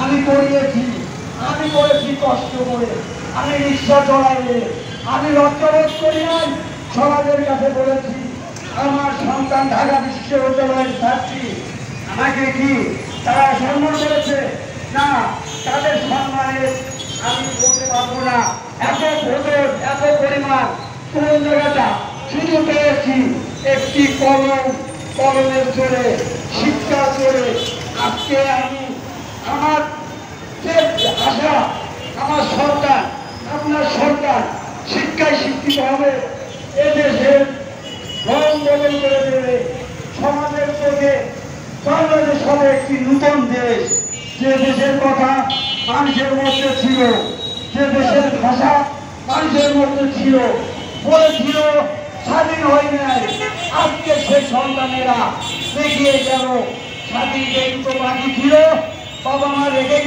আমি করিয়েছি, আমি করেছি কষ্ট করে, আমি রিক্সা চলাই, আমি লজ্জাবোধ করি নাই। সমাজের কাছে বলেছি আমার সন্তান ঢাকা বিশ্ববিদ্যালয়ের ছাত্রী, আমাকে কি তারা সম্মান করেছে? না, তাদের সম্মানে আমি বলতে পারবো না। এত ভোজন, এত পরিমাণ কোন জায়গাটা শুধু পেয়েছি একটি কলমের জোরে, শিক্ষা করে। আজকে আমি আমার যে আশা, আমার সরকার, আপনার সরকার শিক্ষায় শিক্ষিত হবে, এদেশের রং বদল করে দেবে, সমাজের চোখে বাংলাদেশ হবে একটি নূতন দেশ। যে দেশের কথা মানুষের মধ্যে ছিল, যে দেশের ভাষা মানুষের মধ্যে ছিল, বলেছিল স্বাধীন হয় নাই, আজকে সেই সন্তানেরা দেখিয়ে গেল স্বাধীন যেটুকু বাকি ছিল বাবা মা রেখে